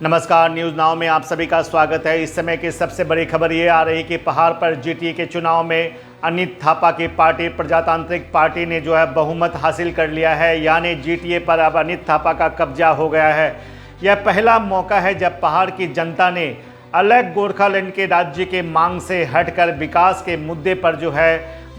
नमस्कार, news now में आप सभी का स्वागत है। इस समय की सबसे बड़ी खबर ये आ रही कि पहाड़ पर जीटीए के चुनाव में अनित थापा की पार्टी प्रजातांत्रिक पार्टी ने जो है बहुमत हासिल कर लिया है, यानी जीटीए पर अब अनित थापा का कब्जा हो गया है। यह पहला मौका है जब पहाड़ की जनता ने अलग गोरखालैंड के राज्य के मांग से हटकर विकास के मुद्दे पर जो है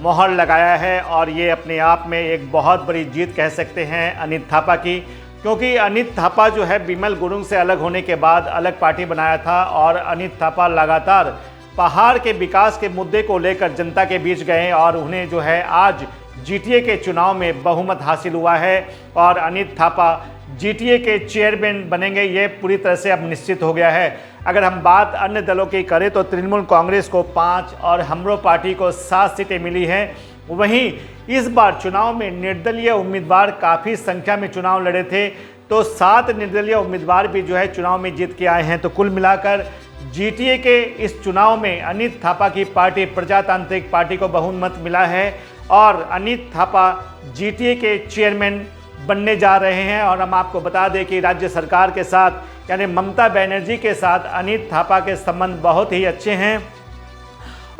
मोहर लगाया है, और ये अपने आप में एक बहुत बड़ी जीत कह सकते हैं अनित थापा की, क्योंकि अनित थापा जो है बिमल गुरुंग से अलग होने के बाद अलग पार्टी बनाया था, और अनित थापा लगातार पहाड़ के विकास के मुद्दे को लेकर जनता के बीच गए और उन्हें जो है आज जीटीए के चुनाव में बहुमत हासिल हुआ है और अनित थापा जीटीए के चेयरमैन बनेंगे, ये पूरी तरह से अब निश्चित हो गया है। अगर हम बात अन्य दलों की करें तो तृणमूल कांग्रेस को 5 और हमरो पार्टी को 7 सीटें मिली हैं। वहीं इस बार चुनाव में निर्दलीय उम्मीदवार काफ़ी संख्या में चुनाव लड़े थे, तो 7 निर्दलीय उम्मीदवार भी जो है चुनाव में जीत के आए हैं। तो कुल मिलाकर जीटीए के इस चुनाव में अनित थापा की पार्टी प्रजातांत्रिक पार्टी को बहुमत मिला है और अनित थापा जीटीए के चेयरमैन बनने जा रहे हैं। और हम आपको बता दें कि राज्य सरकार के साथ यानी ममता बनर्जी के साथ अनित थापा के संबंध बहुत ही अच्छे हैं,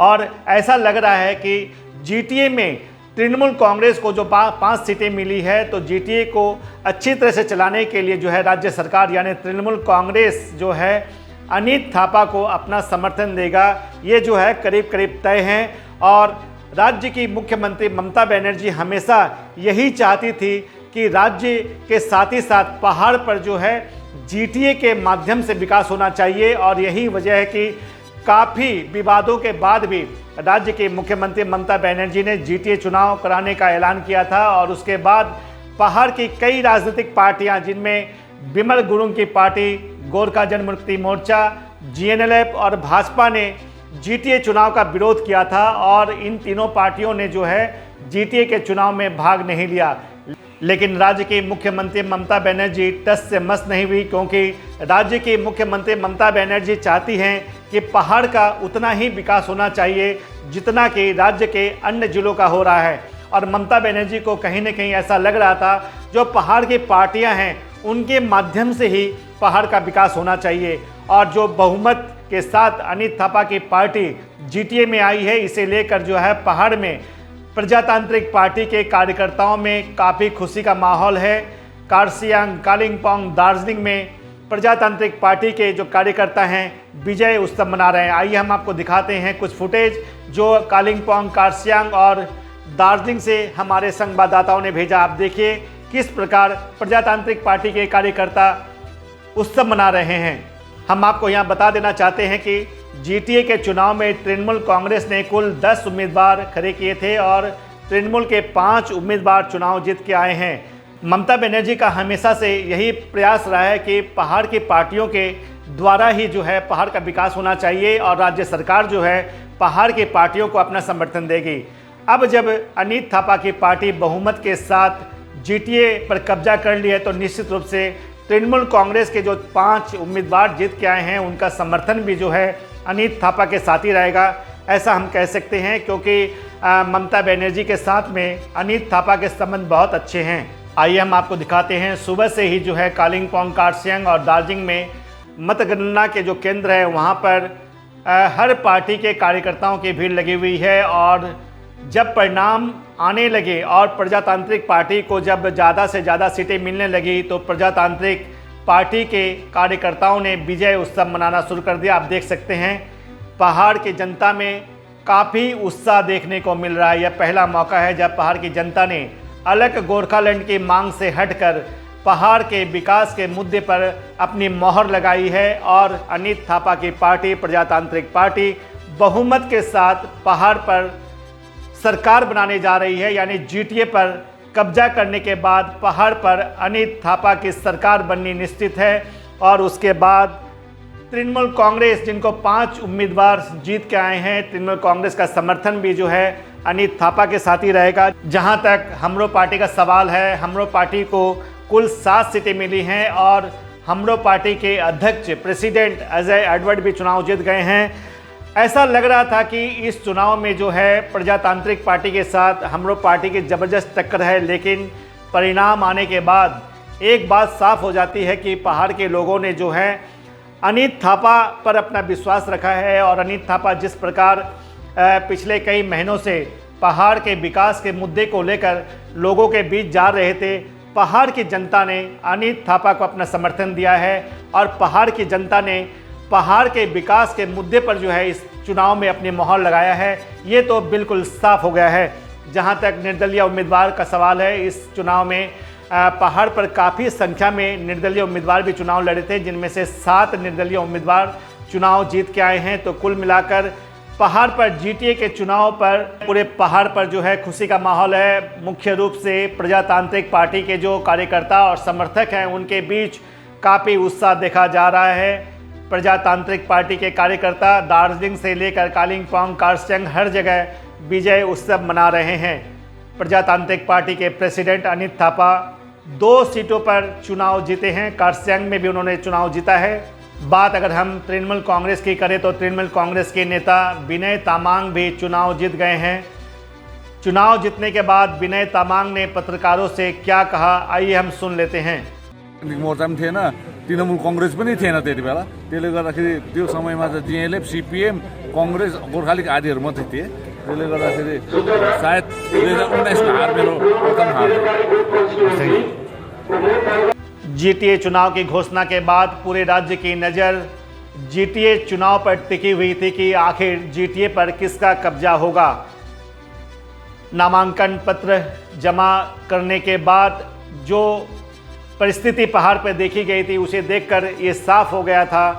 और ऐसा लग रहा है कि जीटीए में तृणमूल कांग्रेस को जो 5 सीटें मिली है, तो जीटीए को अच्छी तरह से चलाने के लिए जो है राज्य सरकार यानी तृणमूल कांग्रेस जो है अनित थापा को अपना समर्थन देगा, ये जो है करीब करीब तय है। और राज्य की मुख्यमंत्री ममता बनर्जी हमेशा यही चाहती थी कि राज्य के साथ ही साथ पहाड़ पर जो है जीटीए के माध्यम से विकास होना चाहिए, और यही वजह है कि काफ़ी विवादों के बाद भी राज्य के मुख्यमंत्री ममता बनर्जी ने जीटीए चुनाव कराने का ऐलान किया था। और उसके बाद पहाड़ की कई राजनीतिक पार्टियां, जिनमें बिमल गुरुंग की पार्टी, गोरखा जनमुक्ति मोर्चा, जीएनएलएफ और भाजपा ने जीटीए चुनाव का विरोध किया था, और इन तीनों पार्टियों ने जो है जीटीए के चुनाव में भाग नहीं लिया। लेकिन राज्य की मुख्यमंत्री ममता बनर्जी टस से मस नहीं हुई, क्योंकि राज्य की मुख्यमंत्री ममता बनर्जी चाहती हैं कि पहाड़ का उतना ही विकास होना चाहिए जितना कि राज्य के अन्य जिलों का हो रहा है। और ममता बनर्जी को कहीं न कहीं ऐसा लग रहा था जो पहाड़ की पार्टियां हैं उनके माध्यम से ही पहाड़ का विकास होना चाहिए, और जो बहुमत के साथ अनित थापा की पार्टी जीटीए में आई है, इसे लेकर जो है पहाड़ में प्रजातांत्रिक पार्टी के कार्यकर्ताओं में काफ़ी खुशी का माहौल है। कार्सियांग, कालिम्पोंग, दार्जिलिंग में प्रजातांत्रिक पार्टी के जो कार्यकर्ता हैं विजय उत्सव मना रहे हैं। आइए हम आपको दिखाते हैं कुछ फुटेज जो कालिम्पोंग, कार्सियांग और दार्जिलिंग से हमारे संवाददाताओं ने भेजा। आप देखिए किस प्रकार प्रजातांत्रिक पार्टी के कार्यकर्ता उत्सव मना रहे हैं। हम आपको यहाँ बता देना चाहते हैं कि जीटीए के चुनाव में तृणमूल कांग्रेस ने कुल 10 उम्मीदवार खड़े किए थे और तृणमूल के 5 उम्मीदवार चुनाव जीत के आए हैं। ममता बनर्जी का हमेशा से यही प्रयास रहा है कि पहाड़ की पार्टियों के द्वारा ही जो है पहाड़ का विकास होना चाहिए, और राज्य सरकार जो है पहाड़ की पार्टियों को अपना समर्थन देगी। अब जब अनित थापा की पार्टी बहुमत के साथ जीटीए पर कब्जा कर ली है, तो निश्चित रूप से तृणमूल कांग्रेस के जो 5 उम्मीदवार जीत के आए हैं उनका समर्थन भी जो है अनित थापा के साथ ही रहेगा, ऐसा हम कह सकते हैं, क्योंकि ममता बनर्जी के साथ में अनित थापा के संबंध बहुत अच्छे हैं। आइए हम आपको दिखाते हैं। सुबह से ही जो है कालिम्पोंग, कार्सियांग और दार्जिलिंग में मतगणना के जो केंद्र है वहाँ पर हर पार्टी के कार्यकर्ताओं की भीड़ लगी हुई है, और जब परिणाम आने लगे और प्रजातांत्रिक पार्टी को जब ज़्यादा से ज़्यादा सीटें मिलने लगी, तो प्रजातांत्रिक पार्टी के कार्यकर्ताओं ने विजय उत्सव मनाना शुरू कर दिया। आप देख सकते हैं पहाड़ की जनता में काफ़ी उत्साह देखने को मिल रहा है। यह पहला मौका है जब पहाड़ की जनता ने अलग गोरखालैंड की मांग से हटकर पहाड़ के विकास के मुद्दे पर अपनी मोहर लगाई है, और अनित थापा की पार्टी प्रजातांत्रिक पार्टी बहुमत के साथ पहाड़ पर सरकार बनाने जा रही है, यानी जीटीए पर कब्जा करने के बाद पहाड़ पर अनित थापा की सरकार बननी निश्चित है। और उसके बाद तृणमूल कांग्रेस, जिनको 5 उम्मीदवार जीत के आए हैं, तृणमूल कांग्रेस का समर्थन भी जो है अनित थापा के साथ ही रहेगा। जहां तक हमरो पार्टी का सवाल है, हमरो पार्टी को कुल 7 सीटें मिली हैं, और हमरो पार्टी के अध्यक्ष प्रेसिडेंट अजय एडवर्ड भी चुनाव जीत गए हैं। ऐसा लग रहा था कि इस चुनाव में जो है प्रजातांत्रिक पार्टी के साथ हमरो पार्टी की ज़बरदस्त टक्कर है, लेकिन परिणाम आने के बाद एक बात साफ हो जाती है कि पहाड़ के लोगों ने जो है अनित थापा पर अपना विश्वास रखा है और अनित थापा जिस प्रकार पिछले कई महीनों से पहाड़ के विकास के मुद्दे को लेकर लोगों के बीच जा रहे थे, पहाड़ की जनता ने अनित थापा को अपना समर्थन दिया है और पहाड़ की जनता ने पहाड़ के विकास के मुद्दे पर जो है इस चुनाव में अपनी मोहर लगाया है। ये तो बिल्कुल साफ हो गया है। जहां तक निर्दलीय उम्मीदवार का सवाल है, इस चुनाव में पहाड़ पर काफ़ी संख्या में निर्दलीय उम्मीदवार भी चुनाव लड़े थे, जिनमें से 7 निर्दलीय उम्मीदवार चुनाव जीत के आए हैं। तो कुल मिलाकर पहाड़ पर जीटीए के चुनाव पर पूरे पहाड़ पर जो है खुशी का माहौल है। मुख्य रूप से प्रजातांत्रिक पार्टी के जो कार्यकर्ता और समर्थक हैं उनके बीच काफ़ी उत्साह देखा जा रहा है। प्रजातांत्रिक पार्टी के कार्यकर्ता दार्जिलिंग से लेकर कालिम्पोंग, कारसियांग हर जगह विजय उत्सव मना रहे हैं। प्रजातांत्रिक पार्टी के प्रेसिडेंट अनित थापा 2 सीटों पर चुनाव जीते हैं। कारसियांग में भी उन्होंने चुनाव जीता है। बात अगर हम तृणमूल कांग्रेस की करें तो तृणमूल कांग्रेस के नेता विनय तामांग भी चुनाव जीत गए हैं। चुनाव जीतने के बाद विनय तामांग ने पत्रकारों से क्या कहा, आइए हम सुन लेते हैं। मोर्चामा थिएन, तृणमूल कांग्रेस पनि थिएन त्यति बेला। त्यसले गर्दाखेरि त्यो समयमा चाहिँ जिएलएफ, सीपीएम, कांग्रेस, गोर्खालीग आदिहरू मात्रै थिए। त्यसले गर्दाखेरि सायद 2019 हार मेरो प्रथम हार हो। जीटीए चुनाव की घोषणा के बाद पूरे राज्य की नज़र जीटीए चुनाव पर टिकी हुई थी कि आखिर जीटीए पर किसका कब्जा होगा। नामांकन पत्र जमा करने के बाद जो परिस्थिति पहाड़ पर देखी गई थी उसे देखकर ये साफ हो गया था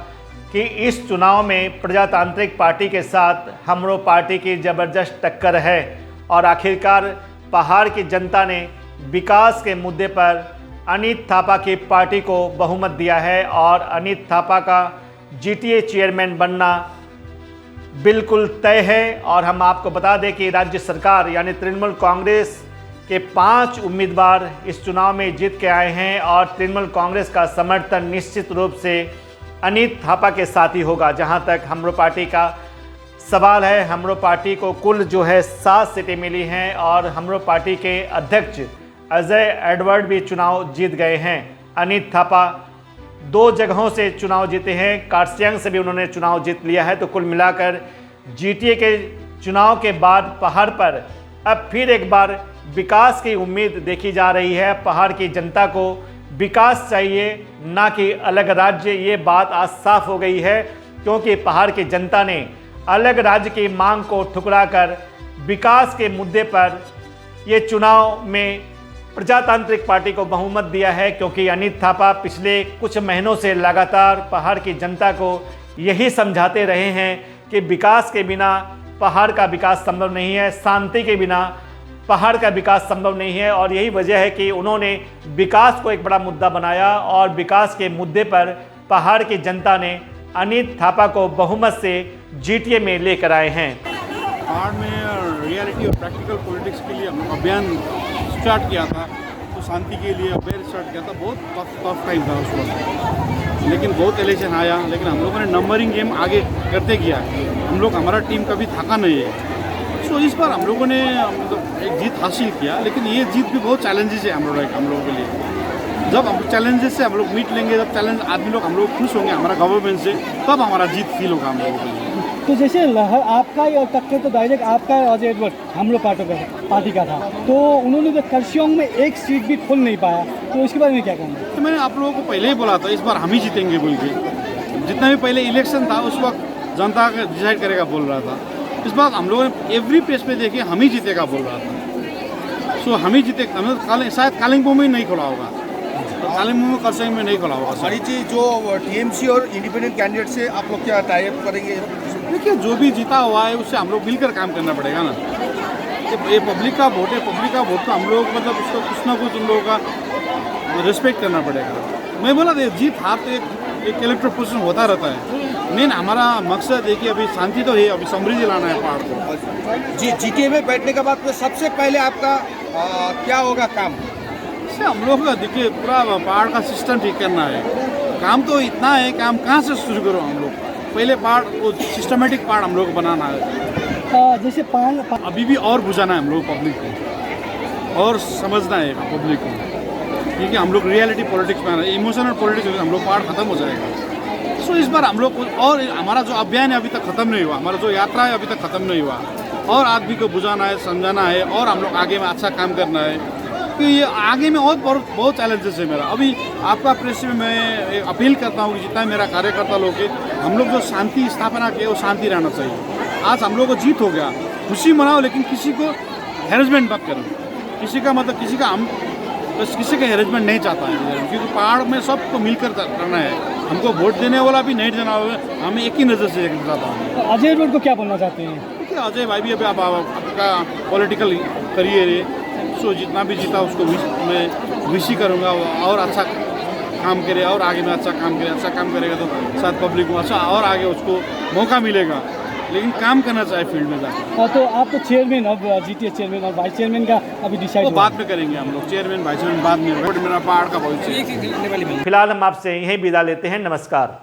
कि इस चुनाव में प्रजातांत्रिक पार्टी के साथ हमरो पार्टी की ज़बरदस्त टक्कर है और आखिरकार पहाड़ की जनता ने विकास के मुद्दे पर अनित थापा की पार्टी को बहुमत दिया है और अनित थापा का जीटीए चेयरमैन बनना बिल्कुल तय है। और हम आपको बता दें कि राज्य सरकार यानी तृणमूल कांग्रेस के 5 उम्मीदवार इस चुनाव में जीत के आए हैं और तृणमूल कांग्रेस का समर्थन निश्चित रूप से अनित थापा के साथ ही होगा। जहां तक हमरो पार्टी का सवाल है, हमरो पार्टी को कुल जो है 7 सीटें मिली हैं और हमरो पार्टी के अध्यक्ष अजय एडवर्ड भी चुनाव जीत गए हैं। अनित थापा 2 जगहों से चुनाव जीते हैं, कारसियांग से भी उन्होंने चुनाव जीत लिया है। तो कुल मिलाकर जीटीए के चुनाव के बाद पहाड़ पर अब फिर एक बार विकास की उम्मीद देखी जा रही है। पहाड़ की जनता को विकास चाहिए, ना कि अलग राज्य। ये बात आज साफ हो गई है क्योंकि पहाड़ की जनता ने अलग राज्य की मांग को ठुकराकर विकास के मुद्दे पर ये चुनाव में प्रजातांत्रिक पार्टी को बहुमत दिया है। क्योंकि अनित थापा पिछले कुछ महीनों से लगातार पहाड़ की जनता को यही समझाते रहे हैं कि विकास के बिना पहाड़ का विकास संभव नहीं है, शांति के बिना पहाड़ का विकास संभव नहीं है। और यही वजह है कि उन्होंने विकास को एक बड़ा मुद्दा बनाया और विकास के मुद्दे पर पहाड़ की जनता ने अनित थापा को बहुमत से जीटीए में लेकर आए हैं। पहाड़ में रियलिटी और प्रैक्टिकल पॉलिटिक्स के लिए अभियान स्टार्ट किया था, तो शांति के लिए अभियान स्टार्ट किया था। बहुत टफ टाइम था उस वक्त, लेकिन बहुत इलेक्शन आया, लेकिन हम लोगों ने नंबरिंग गेम आगे करते किया। हम लोग, हमारा टीम कभी थका नहीं है। सो इस बार हम लोगों ने एक जीत हासिल किया, लेकिन ये जीत भी बहुत चैलेंजेस है हम लोगों के लिए। जब हम चैलेंजेस से हम लोग मीट लेंगे, जब चैलेंज आदमी लोग हम लोग खुश होंगे हमारा गवर्नमेंट से, तब हमारा जीत फील होगा हम लोगों के लिए। तो जैसे लहर आपका और टक्कर तो डायरेक्ट आपका अजय एडवर्ड हम लोग पार्टी का था, तो उन्होंने तो कारसियांग में एक सीट भी खोल नहीं पाया, तो इसके बारे में क्या कहना? तो मैंने आप लोगों को पहले ही बोला था इस बार हम ही जीतेंगे बोल के। जितना भी पहले इलेक्शन था उस वक्त जनता डिसाइड करेगा बोल रहा था। इस बार हम लोगों ने एवरी प्लेस पे देखे हम ही जीतेगा बोल रहा था। सो हम ही जीते, शायद कालिम्पोंग में नहीं खोला होगा, तो कालिम्पोंग में कारसियांग में नहीं खोला होगा। सारी चीज़ जो टीएमसी और इंडिपेंडेंट कैंडिडेट से आप लोग क्या टाई अप करेंगे? देखिए, जो भी जीता हुआ है उससे हम लोग मिलकर काम करना पड़ेगा ना। ये पब्लिक का वोट है, पब्लिक का वोट तो हम लोग मतलब उसको कुछ ना कुछ उन लोगों का रिस्पेक्ट करना पड़ेगा। मैं बोला जीत हार तो एक इलेक्ट्रल पोजिशन होता रहता है। मेन हमारा मकसद है कि अभी शांति तो है, अभी समृद्धि लाना है पहाड़ को। जी जीटीए में बैठने के बाद तो सबसे पहले आपका क्या होगा काम? इससे हम लोग का देखिए पूरा पहाड़ का सिस्टम ठीक करना है। काम तो इतना है, काम कहाँ से शुरू करो हम लोग? पहले पहाड़ वो सिस्टमेटिक पहाड़ हम लोग को बनाना है। जैसे अभी भी और बुझाना है हम लोग पब्लिक को, और समझना है पब्लिक को, क्योंकि हम लोग रियलिटी पॉलिटिक्स में, इमोशनल पॉलिटिक्स हम लोग पहाड़ खत्म हो जाएगा। सो इस बार हम लोग और हमारा जो अभियान है अभी तक ख़त्म नहीं हुआ, हमारा जो यात्रा है अभी तक ख़त्म नहीं हुआ, और आदमी को बुझाना है, समझाना है, और हम लोग आगे में अच्छा काम करना है। तो ये आगे में और बहुत चैलेंजेस है मेरा। अभी आपका प्रेस में मैं अपील करता हूँ कि जितना मेरा कार्यकर्ता लोग है, हम लोग जो शांति स्थापना किए वो शांति रहना चाहिए। आज हम लोग को जीत हो गया, खुशी मनाओ, लेकिन किसी को हैरेसमेंट मत करो। किसी का मतलब किसी का हैरेसमेंट नहीं चाहता है, क्योंकि पहाड़ में सबको मिलकर करना है। हमको वोट देने वाला भी नहीं देना होगा, हमें एक ही नज़र से देखना चाहता हूँ। अजय एडवर्ड को क्या बोलना चाहते हैं? देखिए अजय भाई भी अभी आपका पॉलिटिकल करियर है, सो जितना भी जीता उसको मैं विश ही करूँगा और अच्छा काम करे, और आगे में अच्छा काम करे। अच्छा काम करेगा तो शायद पब्लिक को अच्छा और आगे उसको मौका मिलेगा, लेकिन काम करना चाहिए फील्ड में जाकर। तो आप तो चेयरमैन, अब जीटीए चेयरमैन और वाइस चेयरमैन का अभी डिसाइड वो बाद में करेंगे हम लोग, चेयरमैन वाइस चेयरमैन बाद में। मेरा पहाड़ का भविष्य। फिलहाल हम आपसे यहीं विदा लेते हैं। नमस्कार।